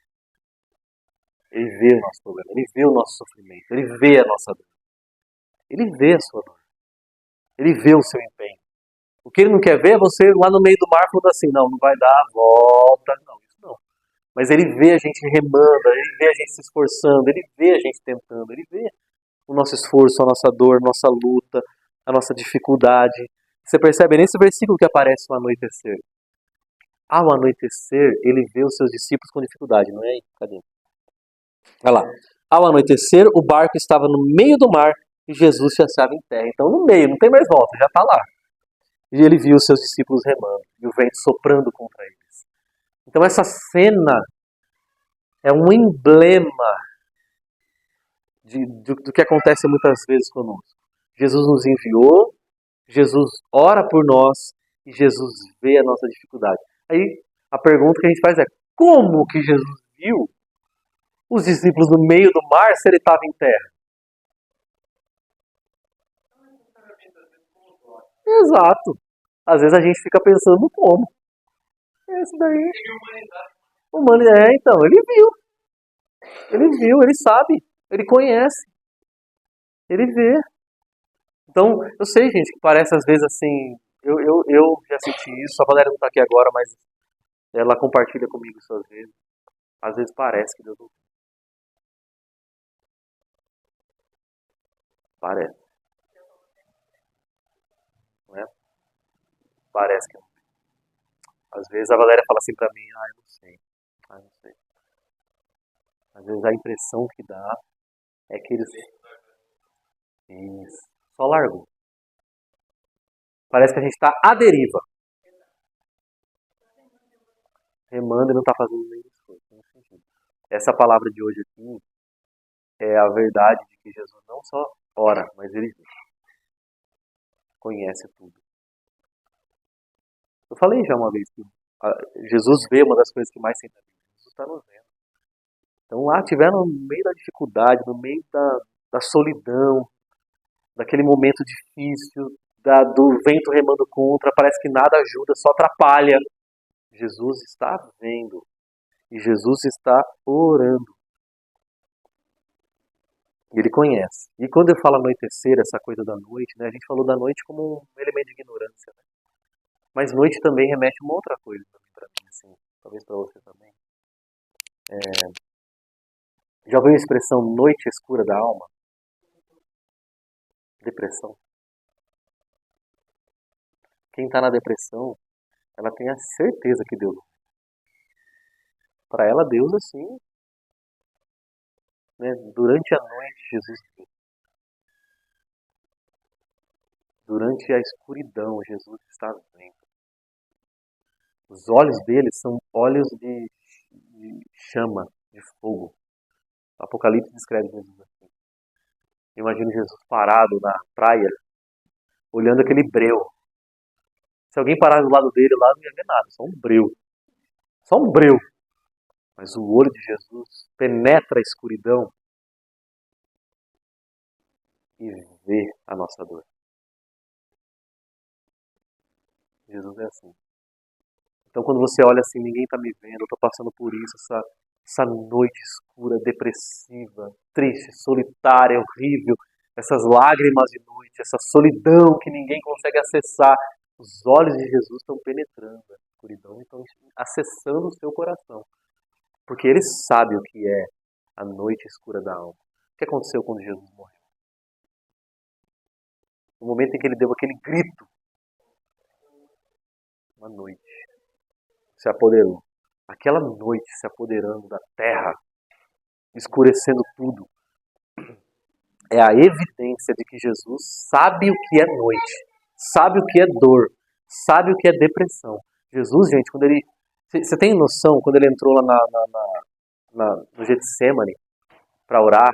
Ele vê o nosso problema, ele vê o nosso sofrimento, ele vê a nossa dor. Ele vê a sua dor. Ele vê o seu empenho. O que ele não quer ver é você lá no meio do mar falando assim, não vai dar, volta. Não, isso não. Mas ele vê a gente remando, ele vê a gente se esforçando, ele vê a gente tentando, ele vê o nosso esforço, a nossa dor, a nossa luta, a nossa dificuldade. Você percebe nesse versículo que aparece o anoitecer. Ao anoitecer, ele vê os seus discípulos com dificuldade, não é aí? Cadê? Olha lá. Ao anoitecer, o barco estava no meio do mar e Jesus se achava em terra. Então, no meio, não tem mais volta, já está lá. E ele viu os seus discípulos remando e o vento soprando contra eles. Então, essa cena é um emblema do que acontece muitas vezes conosco. Jesus nos enviou, Jesus ora por nós e Jesus vê a nossa dificuldade. Aí, a pergunta que a gente faz é, como que Jesus viu os discípulos no meio do mar se ele estava em terra? Exato. Às vezes a gente fica pensando no como. Esse daí. Então, ele viu, ele sabe, ele conhece, ele vê. Então, eu sei, gente, que parece às vezes assim, eu já senti isso, a Valéria não está aqui agora, mas ela compartilha comigo isso às vezes. Às vezes parece que Deus não parece, não é? Parece que não. Às vezes a Valéria fala assim pra mim, eu não sei, não sei. Às vezes a impressão que dá é que eles... Isso, só largou. Parece que a gente está à deriva. Remando e não está fazendo nenhum esforço. Essa palavra de hoje aqui é a verdade de que Jesus não só ora, mas ele conhece tudo. Eu falei já uma vez que Jesus vê uma das coisas que mais tem na Bíblia. Jesus está nos vendo. Então lá tiveram no meio da dificuldade, no meio da solidão, daquele momento difícil, do vento remando contra, parece que nada ajuda, só atrapalha. Jesus está vendo e Jesus está orando. Ele conhece. E quando eu falo anoitecer, essa coisa da noite, né, a gente falou da noite como um elemento de ignorância. Né? Mas noite também remete a uma outra coisa para mim, assim, talvez para você também. Já ouviu a expressão noite escura da alma? Depressão. Quem está na depressão, ela tem a certeza que Deus. Para ela, Deus, assim, né, durante a noite, Jesus viu. Durante a escuridão, Jesus está vendo. Os olhos dele são olhos de chama, de fogo. O Apocalipse descreve Jesus assim. Imagino Jesus parado na praia, olhando aquele breu. Se alguém parar do lado dele lá, não ia ver nada, só um breu. Só um breu. Mas o olho de Jesus penetra a escuridão e vê a nossa dor. Jesus é assim. Então quando você olha assim, ninguém está me vendo, eu estou passando por isso, essa noite escura, depressiva, triste, solitária, horrível, essas lágrimas de noite, essa solidão que ninguém consegue acessar, os olhos de Jesus estão penetrando a escuridão e estão acessando o seu coração. Porque ele sabe o que é a noite escura da alma. O que aconteceu quando Jesus morreu? No momento em que ele deu aquele grito, uma noite se apoderou. Aquela noite se apoderando da terra, escurecendo tudo. é a evidência de que Jesus sabe o que é noite, sabe o que é dor, sabe o que é depressão. Jesus, gente, quando ele... Você tem noção, quando ele entrou lá no Getsemane para orar,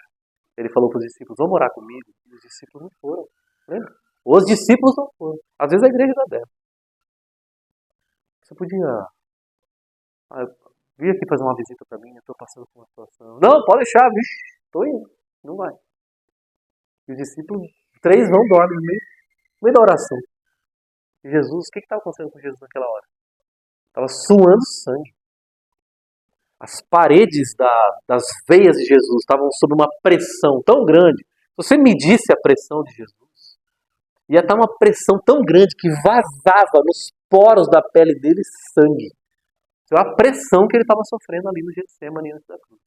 ele falou para os discípulos, vamos orar comigo? E os discípulos não foram. Lembra? Os discípulos não foram. Às vezes a igreja dá dela. Você podia... vir aqui fazer uma visita para mim, eu estou passando por uma situação. Não, pode deixar, bicho. Estou indo. Não vai. E os discípulos, 3 vão, dormem no meio da oração. E Jesus, o que estava acontecendo com Jesus naquela hora? Estava suando sangue. As paredes das veias de Jesus estavam sob uma pressão tão grande. Se você medisse a pressão de Jesus, ia estar uma pressão tão grande que vazava nos poros da pele dele sangue. Isso é a pressão que ele estava sofrendo ali no Getsemane antes da cruz.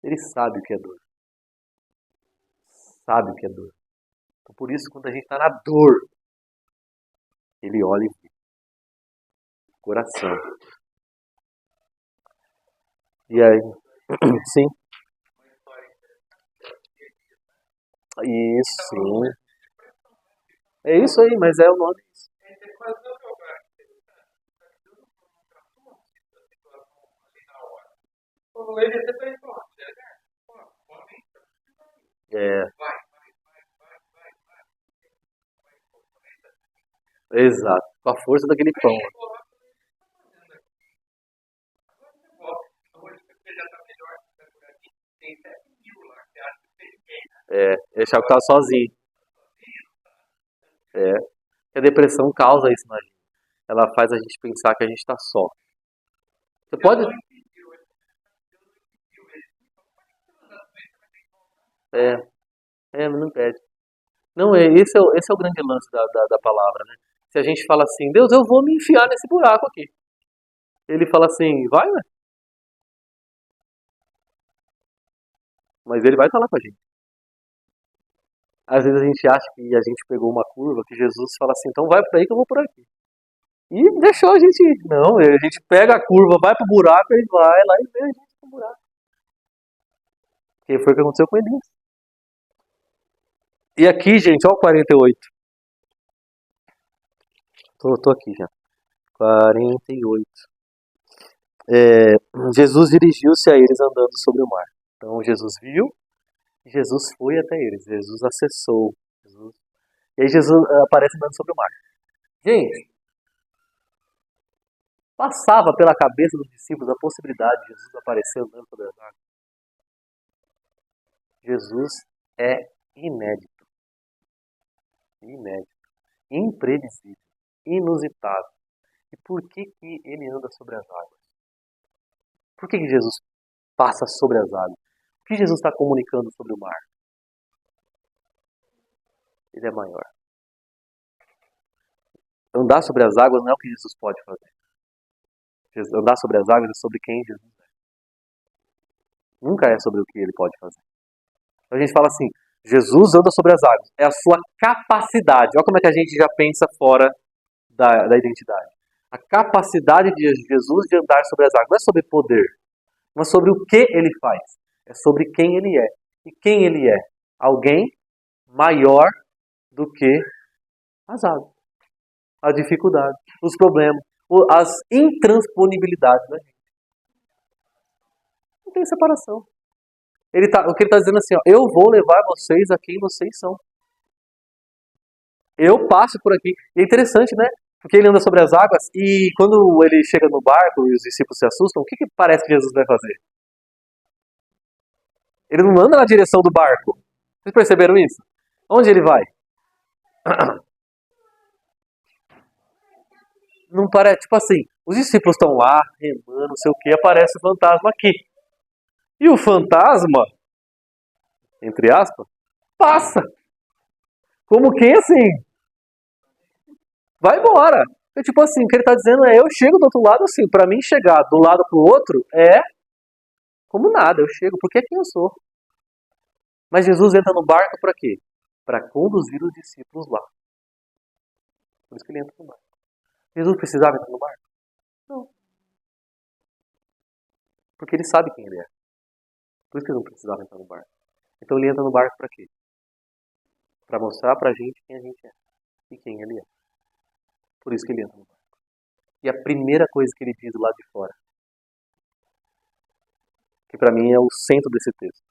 Ele sabe o que é dor. Sabe o que é dor. Então, por isso, quando a gente está na dor, ele olha e vê. Coração. E aí? Sim. Isso, sim. É isso aí, mas é o nome.
Ele até tá pronto.
É, exato. Com a força daquele pão. É achar que tá sozinho. É. A depressão causa isso na gente. Ela faz a gente pensar que a gente está só. Você pode. É, mas não impede. Não, esse é o grande lance da palavra, né? Se a gente fala assim, Deus, eu vou me enfiar nesse buraco aqui. Ele fala assim, vai, né? Mas ele vai estar lá com a gente. Às vezes a gente acha que a gente pegou uma curva, que Jesus fala assim, então vai por aí que eu vou por aqui. E deixou a gente ir. Não, a gente pega a curva, vai pro buraco, ele vai lá e vê a gente pro buraco. Que foi o que aconteceu com Elias. E aqui, gente, ó o 48. Tô aqui já. 48. Jesus dirigiu-se a eles andando sobre o mar. Então Jesus viu e Jesus foi até eles. Jesus acessou. E aí Jesus aparece andando sobre o mar. Gente, passava pela cabeça dos discípulos a possibilidade de Jesus aparecer andando sobre as águas. Jesus é inédito. Inédito. Imprevisível. Inusitado. E por que ele anda sobre as águas? Por que Jesus passa sobre as águas? O que Jesus está comunicando sobre o mar? Ele é maior. Andar sobre as águas não é o que Jesus pode fazer. Andar sobre as águas é sobre quem Jesus é. Nunca é sobre o que ele pode fazer. Então a gente fala assim, Jesus anda sobre as águas. É a sua capacidade. Olha como é que a gente já pensa fora da identidade. A capacidade de Jesus de andar sobre as águas não é sobre poder. Não é sobre o que ele faz. É sobre quem ele é. E quem ele é? Alguém maior do que as águas. A dificuldade, os problemas, as intransponibilidades da gente. Não tem separação. O que ele está dizendo assim, ó, eu vou levar vocês a quem vocês são. Eu passo por aqui. E é interessante, né? Porque ele anda sobre as águas e quando ele chega no barco e os discípulos se assustam, o que parece que Jesus vai fazer? Ele não anda na direção do barco. Vocês perceberam isso? Onde ele vai? Não parece, tipo assim, os discípulos estão lá, remando, não sei o que, aparece o fantasma aqui. E o fantasma, entre aspas, passa. Como quem assim? Vai embora. É tipo assim, o que ele está dizendo é, eu chego do outro lado assim, para mim chegar do lado pro outro é como nada, eu chego, porque é quem eu sou. Mas Jesus entra no barco para quê? Para conduzir os discípulos lá. Por isso que ele entra no barco. Jesus precisava entrar no barco? Não. Porque ele sabe quem ele é. Por isso que ele não precisava entrar no barco. Então ele entra no barco para quê? para mostrar pra gente quem a gente é e quem ele é. Por isso que ele entra no barco. E a primeira coisa que ele diz lá de fora, que pra mim é o centro desse texto.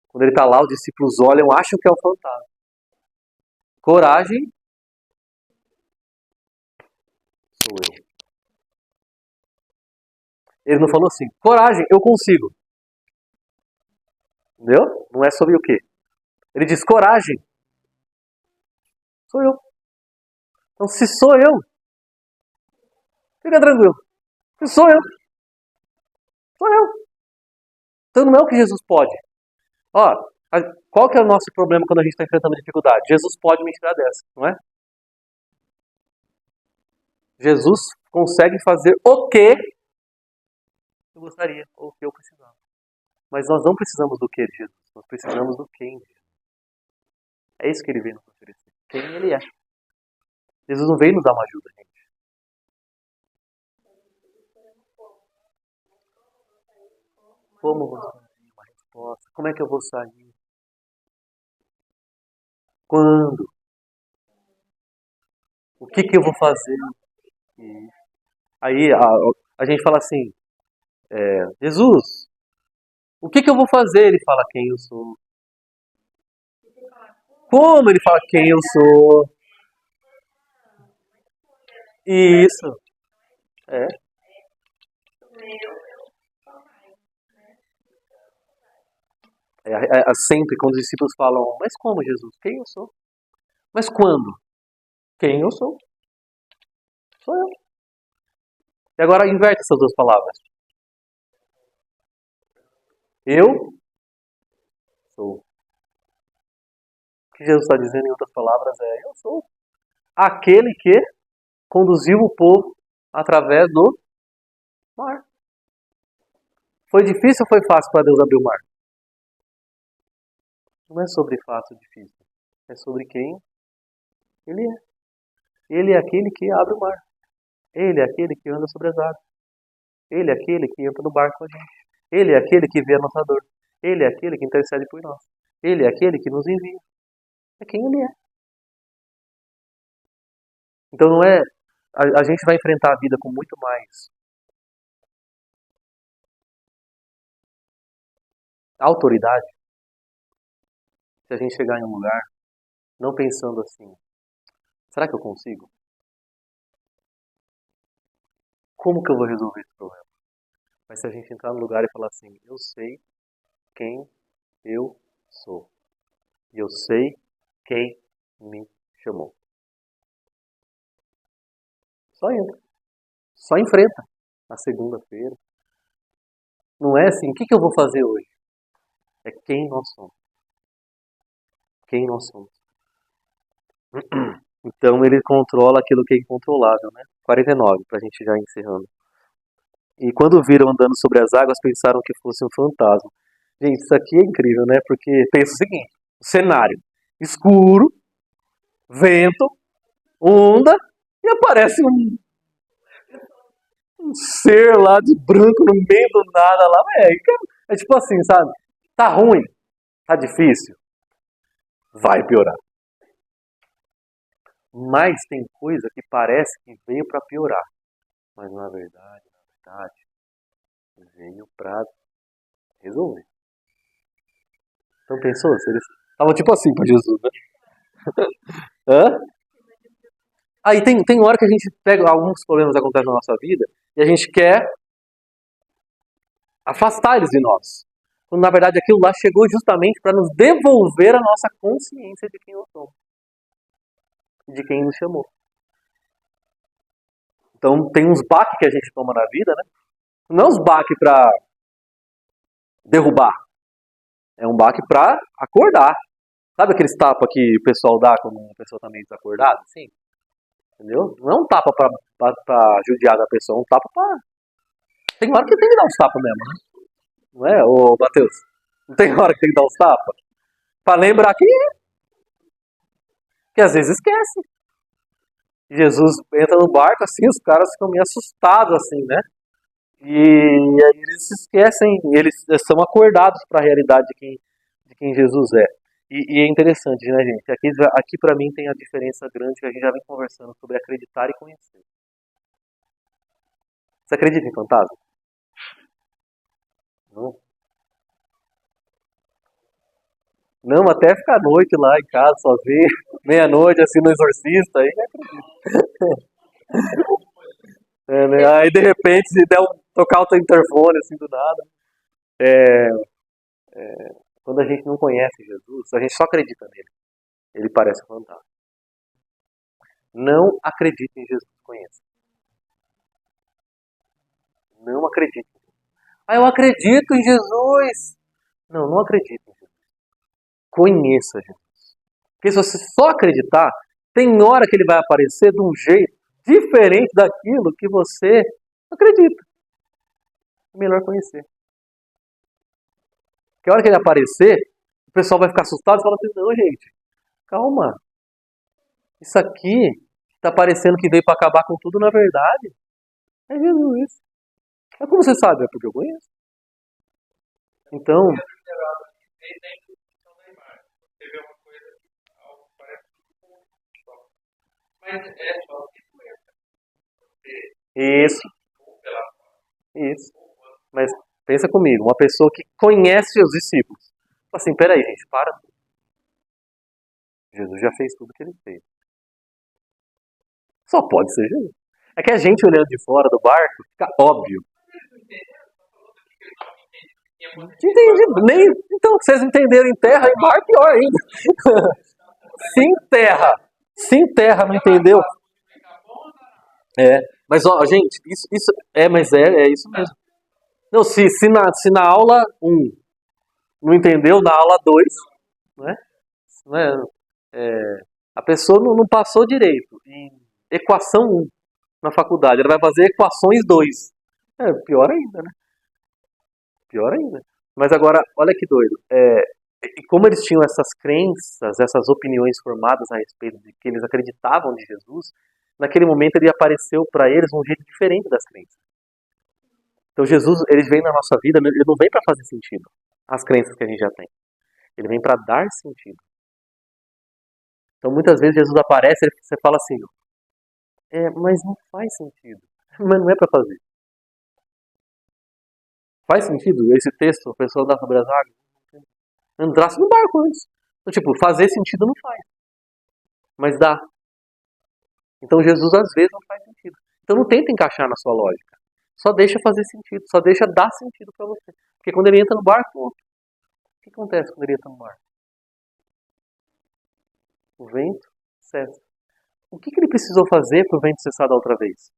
Quando ele tá lá, os discípulos olham, acham que é um fantasma. Coragem, sou eu. Ele não falou assim, coragem, eu consigo. Entendeu? Não é sobre o quê? Ele diz, coragem, sou eu. Então, se sou eu, fica tranquilo. Se sou eu, sou eu. Então não é o que Jesus pode. Ó, qual que é o nosso problema quando a gente está enfrentando dificuldade? Jesus pode me tirar dessa, não é? Jesus consegue fazer o que eu gostaria, ou o que eu precisava. Mas nós não precisamos do que de Jesus, nós precisamos do quem de Jesus. É isso que ele veio nos oferecer. Quem ele é. Jesus não veio nos dar uma ajuda, gente. Como vou sair? Uma resposta. Como é que eu vou sair? Quando? O que que eu vou fazer? E aí a gente fala assim, Jesus, o que que eu vou fazer? Ele fala quem eu sou. Como ele fala quem eu sou? Isso. É. Sempre quando os discípulos falam, mas como, Jesus? Quem eu sou? Mas quando? Quem eu sou? Sou eu. E agora inverte essas duas palavras. Eu sou. O que Jesus está dizendo em outras palavras é, eu sou aquele que conduziu o povo através do mar. Foi difícil ou foi fácil para Deus abrir o mar? Não é sobre fácil ou difícil. É sobre quem ele é. Ele é aquele que abre o mar. Ele é aquele que anda sobre as águas. Ele é aquele que entra no barco com a gente. Ele é aquele que vê a nossa dor. Ele é aquele que intercede por nós. Ele é aquele que nos envia. É quem ele é. Então não é... A gente vai enfrentar a vida com muito mais autoridade se a gente chegar em um lugar não pensando assim, será que eu consigo? Como que eu vou resolver esse problema? Mas se a gente entrar no lugar e falar assim, eu sei quem eu sou. E eu sei quem me chamou. Só entra. Só enfrenta. Na segunda-feira. Não é assim, o que eu vou fazer hoje? É quem nós somos. Quem nós somos. Então ele controla aquilo que é incontrolável, né? 49, pra gente já encerrando. E quando viram andando sobre as águas, pensaram que fosse um fantasma. Gente, isso aqui é incrível, né? Porque pensa o seguinte, o cenário escuro, vento, onda, e aparece um ser lá de branco no meio do nada lá. É tipo assim, sabe? Tá ruim, tá difícil, vai piorar. Mas tem coisa que parece que veio para piorar. Mas na verdade, veio para resolver. Então pensou? Se eles estavam tipo assim para Jesus, né? Hã? Aí tem hora que a gente pega, alguns problemas acontecem na nossa vida e a gente quer afastar eles de nós. Quando na verdade aquilo lá chegou justamente para nos devolver a nossa consciência de quem nós somos. E de quem nos chamou. Então tem uns baques que a gente toma na vida, né? Não uns baques para derrubar. É um baque para acordar. Sabe aqueles tapas que o pessoal dá quando a pessoa está meio desacordada? Assim? Entendeu? Não é um tapa pra judiar da pessoa, é um tapa pra... Tem hora que tem que dar uns tapas mesmo, né? Não é, ô Matheus? Não tem hora que tem que dar uns tapas? Pra lembrar que às vezes esquece. Jesus entra no barco assim, os caras ficam meio assustados assim, né? E aí eles se esquecem, eles são acordados para a realidade de quem Jesus é. E é interessante, né, gente? Aqui para mim tem a diferença grande que a gente já vem conversando sobre acreditar e conhecer. Você acredita em fantasma? Não? Não, até ficar à noite lá em casa, sozinho, meia-noite, assim, no exorcista, aí né? Aí de repente, se der tocar o teu interfone, assim, do nada. Quando a gente não conhece Jesus, a gente só acredita nele. Ele parece um fantasma. Não acredite em Jesus, conheça. Não acredite. Ah, eu acredito em Jesus. Não, não acredite em Jesus. Conheça Jesus. Porque se você só acreditar, tem hora que ele vai aparecer de um jeito diferente daquilo que você acredita. É melhor conhecer. Porque a hora que ele aparecer, o pessoal vai ficar assustado e fala assim, não, gente, calma. Isso aqui está parecendo que veio para acabar com tudo, na verdade. É Jesus. Mas como você sabe? É porque eu conheço. Então,
Desde a introdução da imagem. Você vê uma coisa que algo parece só. Mas é só influência. Você
isso,
ou pela
isso. Mas pensa comigo, uma pessoa que conhece os discípulos. Fala assim, peraí, gente, para. Jesus já fez tudo o que ele fez. Só pode ser Jesus. É que a gente olhando de fora do barco, fica óbvio. Entendi. Nem, então, se vocês entenderam em terra, em mar, pior ainda. Se em terra não entendeu. É, mas ó, gente, é isso mesmo. Não, se na aula 1 não entendeu, na aula 2, né? Né, a pessoa não passou direito em equação 1 na faculdade, ela vai fazer equações 2. É, pior ainda, né? Pior ainda. Mas agora, olha que doido. E como eles tinham essas crenças, essas opiniões formadas a respeito de que eles acreditavam de Jesus, naquele momento ele apareceu para eles um jeito diferente das crenças. Então Jesus, ele vem na nossa vida, ele não vem para fazer sentido as crenças que a gente já tem. Ele vem para dar sentido. Então muitas vezes Jesus aparece e você fala assim, mas não faz sentido. Mas não é para fazer. Faz sentido esse texto, a pessoa andar sobre as águas? Andasse no barco antes. Então, tipo, fazer sentido não faz. Mas dá. Então Jesus às vezes não faz sentido. Então não tenta encaixar na sua lógica. Só deixa fazer sentido. Só deixa dar sentido para você. Porque quando ele entra no barco, o que acontece quando ele entra no barco? O vento cessa. O que ele precisou fazer para o vento cessar da outra vez?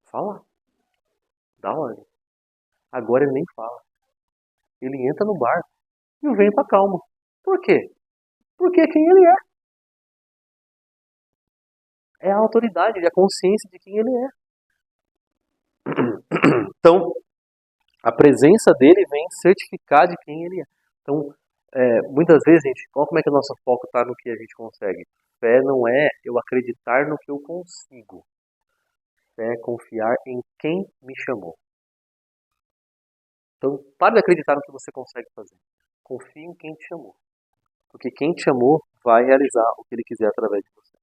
Falar. Dá ordem. Agora ele nem fala. Ele entra no barco e o vento acalma. Por quê? Porque é quem ele é. É a autoridade, é a consciência de quem ele é. Então, a presença dele vem certificar de quem ele é. Então, muitas vezes, gente, olha como é que o nosso foco está no que a gente consegue. Fé não é eu acreditar no que eu consigo. Fé é confiar em quem me chamou. Então, pare de acreditar no que você consegue fazer. Confie em quem te chamou. Porque quem te chamou vai realizar o que ele quiser através de você.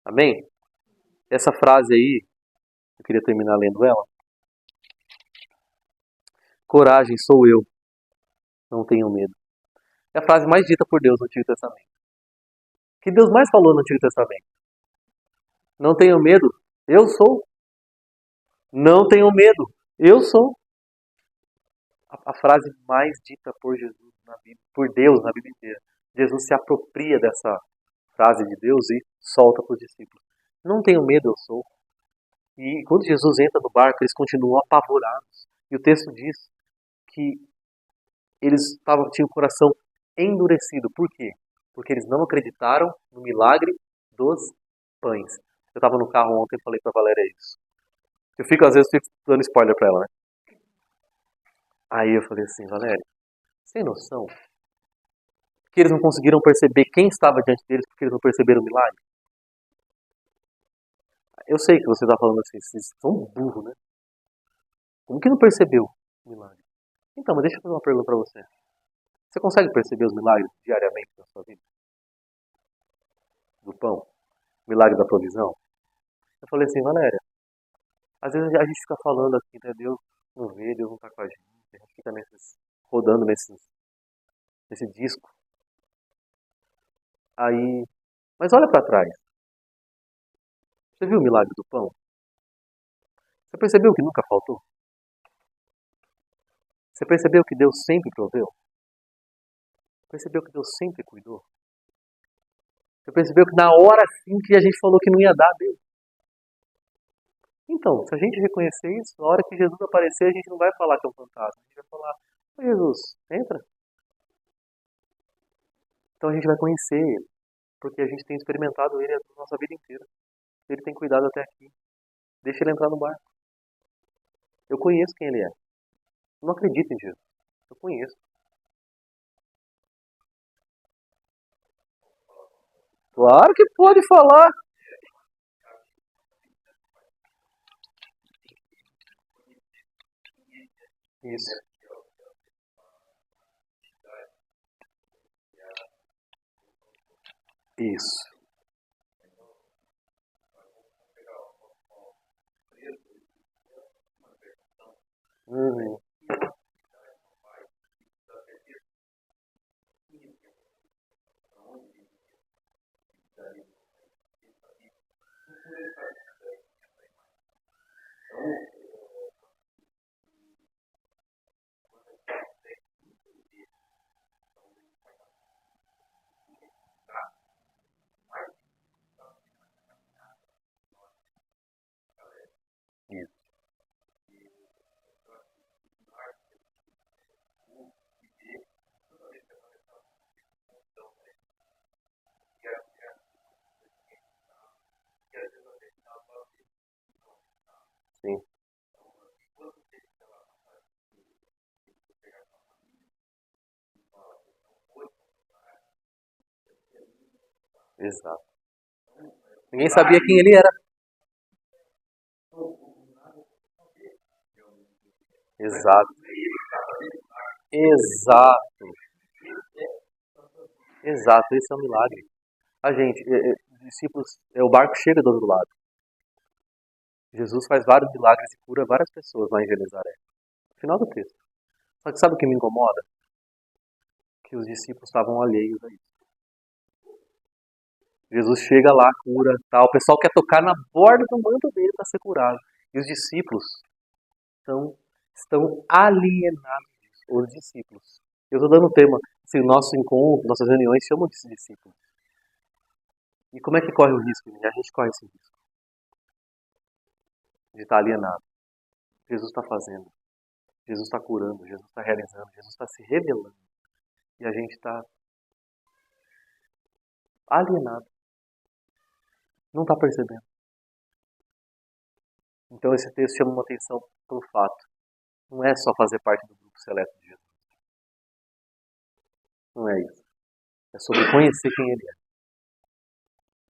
Amém? Essa frase aí, eu queria terminar lendo ela. Coragem, sou eu. Não tenho medo. É a frase mais dita por Deus no Antigo Testamento. O que Deus mais falou no Antigo Testamento? Não tenho medo, eu sou. Não tenho medo, eu sou. A frase mais dita por Jesus na Bíblia, por Deus na Bíblia inteira. Jesus se apropria dessa frase de Deus e solta para os discípulos. Não tenho medo, eu sou. E quando Jesus entra no barco, eles continuam apavorados. E o texto diz que eles tinham o coração endurecido. Por quê? Porque eles não acreditaram no milagre dos pães. Eu estava no carro ontem e falei para a Valéria isso. Às vezes, fico dando spoiler para ela, né? Aí eu falei assim, Valéria, sem noção que eles não conseguiram perceber quem estava diante deles porque eles não perceberam o milagre? Eu sei que você está falando assim, vocês são burro, né? Como que não percebeu o milagre? Então, mas deixa eu fazer uma pergunta para você. Você consegue perceber os milagres diariamente na sua vida? Do pão? Milagre da provisão? Eu falei assim, Valéria, às vezes a gente fica falando aqui, né? Deus não vê, Deus não tá com a gente fica rodando nesse disco. Aí, mas olha para trás. Você viu o milagre do pão? Você percebeu que nunca faltou? Você percebeu que Deus sempre proveu? Percebeu que Deus sempre cuidou? Você percebeu que na hora sim que a gente falou que não ia dar, Deus? Então, se a gente reconhecer isso, na hora que Jesus aparecer, a gente não vai falar que é um fantasma. A gente vai falar, ô Jesus, entra. Então a gente vai conhecer Ele, porque a gente tem experimentado Ele a nossa vida inteira. Ele tem cuidado até aqui. Deixa Ele entrar no barco. Eu conheço quem Ele é. Eu não acredito em Jesus. Eu conheço. Claro que pode falar. Isso. Isso. Uhum. Isso. Sim. Exato. Ninguém sabia quem ele era. Exato. Exato. Exato. Esse é um milagre. A gente, discípulos, o barco chega do outro lado. Jesus faz vários milagres e cura várias pessoas lá em Genezaré. Final do texto. Só que sabe o que me incomoda? Que os discípulos estavam alheios a isso. Jesus chega lá, cura, tal. O pessoal quer tocar na borda do manto dele para ser curado. E os discípulos estão alienados disso. Os discípulos. Eu estou dando o tema. Assim, o nosso encontro, nossas reuniões chamam de discípulos. E como é que corre o risco? A gente corre esse risco de estar alienado. Jesus está fazendo. Jesus está curando. Jesus está realizando. Jesus está se revelando. E a gente está alienado. Não está percebendo. Então esse texto chama uma atenção para o fato. Não é só fazer parte do grupo seleto de Jesus. Não é isso. É sobre conhecer quem Ele é.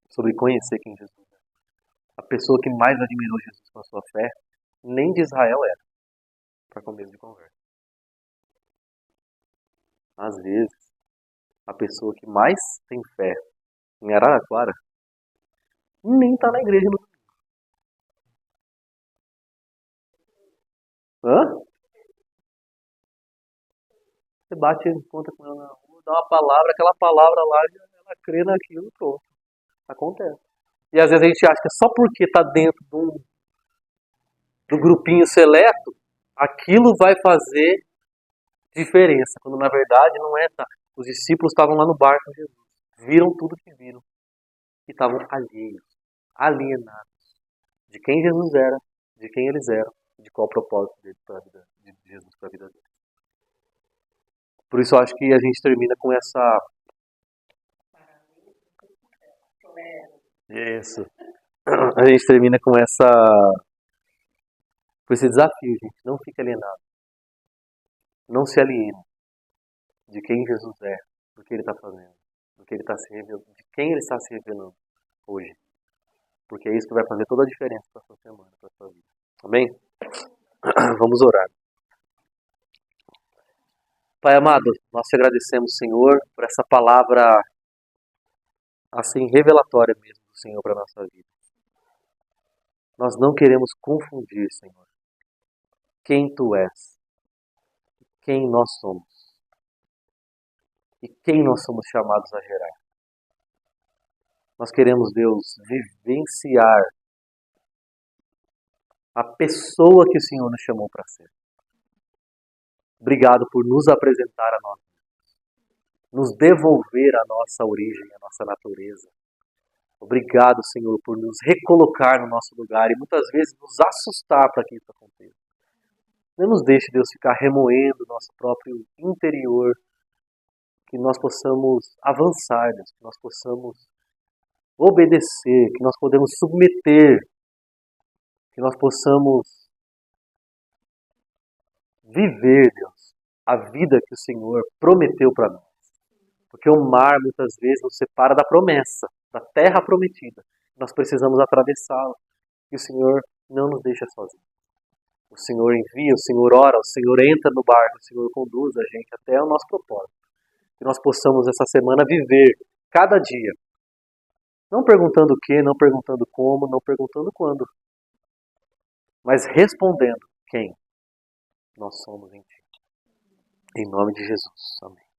Sobre conhecer quem Jesus é. A pessoa que mais admirou Jesus com a sua fé, nem de Israel era. Para começo de conversa. Às vezes, a pessoa que mais tem fé em Araraquara nem está na igreja no domingo. Hã? Você bate em conta com ela na rua, dá uma palavra, aquela palavra lá, ela crê naquilo, pronto. Acontece. E às vezes a gente acha que só porque está dentro do grupinho seleto, aquilo vai fazer diferença. Quando na verdade não é. Tá? Os discípulos estavam lá no barco com Jesus. Viram tudo que viram. E estavam alheios, alienados de quem Jesus era, de quem eles eram, de qual o propósito dele para a vida de Jesus para a vida deles. Por isso eu acho que a gente termina com essa. Isso. A gente termina com esse desafio, gente. Não fique alienado. Não se aliene de quem Jesus é, do que Ele está fazendo, do que Ele está se revelando, de quem Ele está se revelando hoje. Porque é isso que vai fazer toda a diferença para a sua semana, para a sua vida. Amém? Vamos orar. Pai amado, nós te agradecemos, Senhor, por essa palavra assim revelatória mesmo do Senhor para a nossa vida. Nós não queremos confundir, Senhor, quem Tu és, quem nós somos e quem nós somos chamados a gerar. Nós queremos, Deus, vivenciar a pessoa que o Senhor nos chamou para ser. Obrigado por nos apresentar a nós, nos devolver a nossa origem, a nossa natureza. Obrigado, Senhor, por nos recolocar no nosso lugar e muitas vezes nos assustar para que isso aconteça. Não nos deixe, Deus, ficar remoendo o nosso próprio interior, que nós possamos avançar, Deus, que nós possamos obedecer, que nós podemos submeter, que nós possamos viver, Deus, a vida que o Senhor prometeu para nós. Porque o mar muitas vezes nos separa da promessa, da terra prometida. Nós precisamos atravessá-la. E o Senhor não nos deixa sozinhos. O Senhor envia, o Senhor ora, o Senhor entra no barco, o Senhor conduz a gente até o nosso propósito. Que nós possamos essa semana viver cada dia. Não perguntando o que, não perguntando como, não perguntando quando. Mas respondendo quem nós somos em Ti. Em nome de Jesus. Amém.